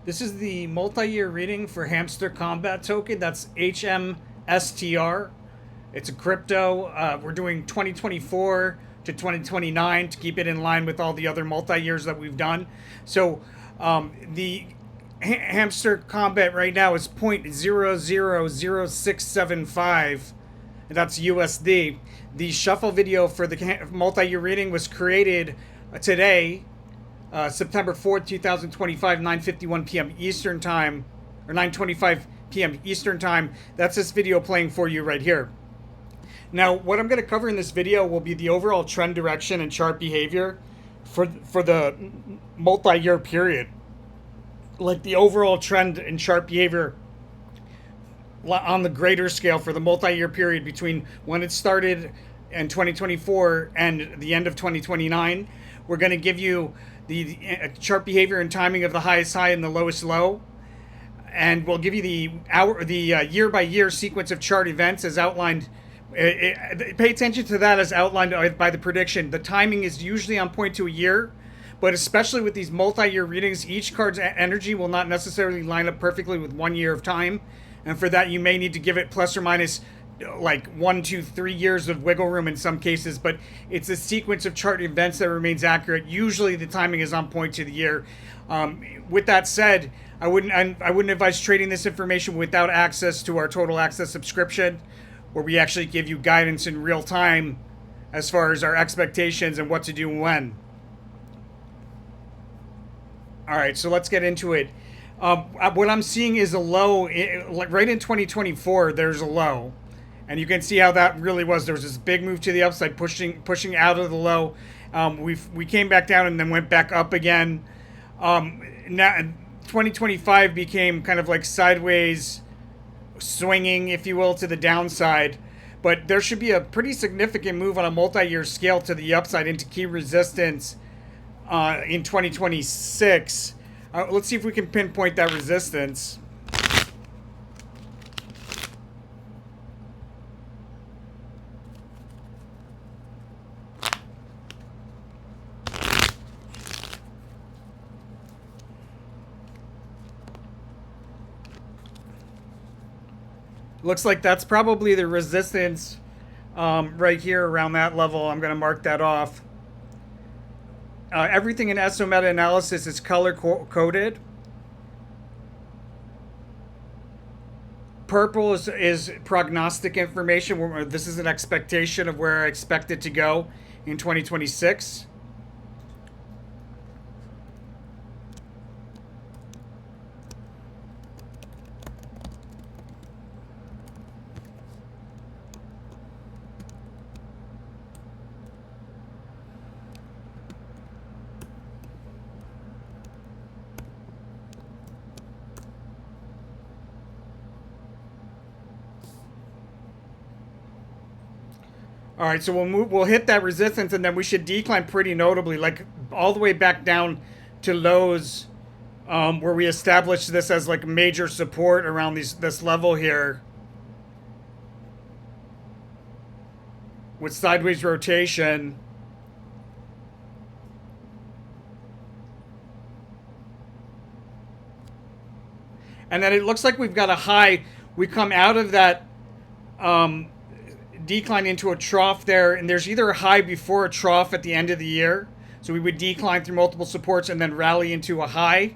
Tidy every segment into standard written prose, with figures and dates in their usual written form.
This is the multi-year reading for Hamster Kombat token. That's HMSTR. It's a crypto. We're doing 2024 to 2029 to keep it in line with all the other multi-years that we've done. So the Hamster Kombat right now is 0.000675. That's USD. The shuffle video for the multi-year reading was created today, September 4th, 2025, 9:51 p.m. Eastern Time, or 9:25 p.m. Eastern Time. That's this video playing for you right here. Now, what I'm going to cover in this video will be the overall trend direction and chart behavior for the multi-year period. Like the overall trend and chart behavior on the greater scale for the multi-year period between when it started in 2024 and the end of 2029. We're going to give you the chart behavior and timing of the highest high and the lowest low, and we'll give you the year by year sequence of chart events as outlined. Pay attention to that as outlined by the prediction. The timing is usually on point to a year, but especially with these multi-year readings, each card's energy will not necessarily line up perfectly with 1 year of time, and for that you may need to give it plus or minus like 1, 2, 3 years of wiggle room in some cases, but it's a sequence of chart events that remains accurate. Usually the timing is on point to the year. With that said, I wouldn't advise trading this information without access to our Total Access subscription, where we actually give you guidance in real time as far as our expectations and what to do when. All right, so let's get into it. What I'm seeing is a low, right in 2024, there's a low. And you can see how that really was. There was this big move to the upside, pushing out of the low. We came back down and then went back up again. Now 2025 became kind of like sideways swinging, if you will, to the downside. But there should be a pretty significant move on a multi-year scale to the upside into key resistance in 2026. Let's see if we can pinpoint that resistance. Looks like that's probably the resistance right here around that level. I'm going to mark that off. Everything in SO meta-analysis is color-coded. Purple is prognostic information. This is an expectation of where I expect it to go in 2026. All right, so we'll hit that resistance, and then we should decline pretty notably, like all the way back down to lows, where we established this as like major support around this level here, with sideways rotation. And then it looks like we've got a high. We come out of that decline into a trough there, and there's either a high before a trough at the end of the year, so we would decline through multiple supports and then rally into a high.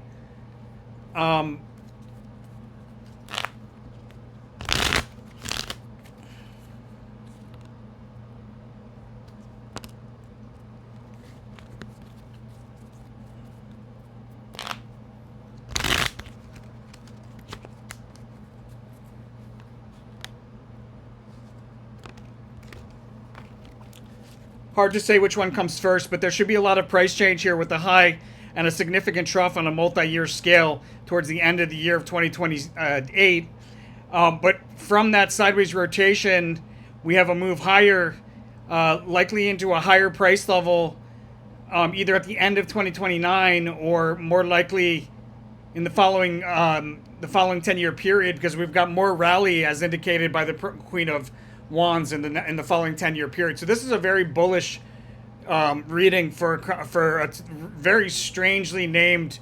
Hard to say which one comes first, but there should be a lot of price change here with a high and a significant trough on a multi-year scale towards the end of the year of 2028. But from that sideways rotation, we have a move higher, likely into a higher price level, either at the end of 2029 or more likely in the following 10-year period, because we've got more rally as indicated by the Queen of Wands in the following 10-year period. So this is a very bullish reading for a very strangely named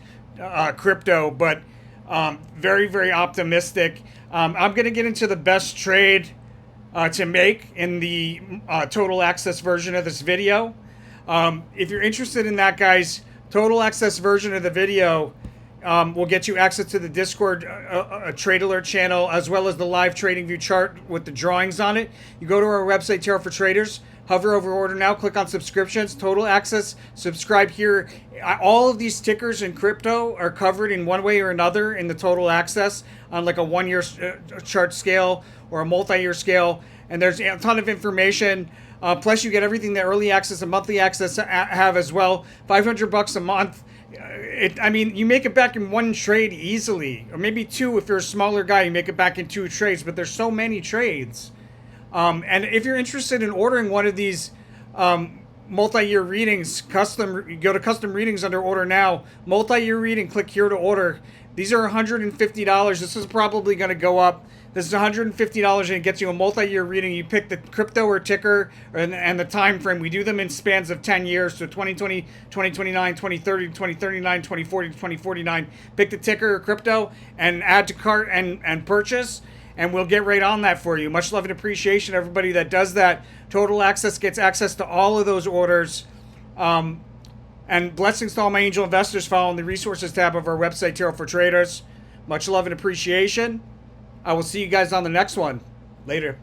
crypto, but Very, very optimistic. I'm going to get into the best trade to make in the total access version of this video. If you're interested in that, guys, total access version of the video will get you access to the Discord a trade alert channel, as well as the live trading view chart with the drawings on it. You go to our website, Tarot for Traders, hover over order now, click on subscriptions, total access, subscribe here. All of these tickers in crypto are covered in one way or another in the total access on like a 1 year chart scale or a multi-year scale. And there's a ton of information. Plus you get everything that early access and monthly access have as well. $500 a month. I mean, you make it back in one trade easily, or maybe two if you're a smaller guy. You make it back in 2 trades, but there's so many trades. And if you're interested in ordering one of these multi-year readings, you go to custom readings under order now, multi-year reading, click here to order. These are $150. This is probably going to go up. This is $150 and it gets you a multi-year reading. You pick the crypto or ticker and the time frame. We do them in spans of 10 years. So 2020, 2029, 2030, 2039, 2040, 2049. Pick the ticker or crypto and add to cart and purchase. And we'll get right on that for you. Much love and appreciation, everybody that does that. Total Access gets access to all of those orders. And blessings to all my angel investors following the resources tab of our website, Tarot for Traders. Much love and appreciation. I will see you guys on the next one. Later.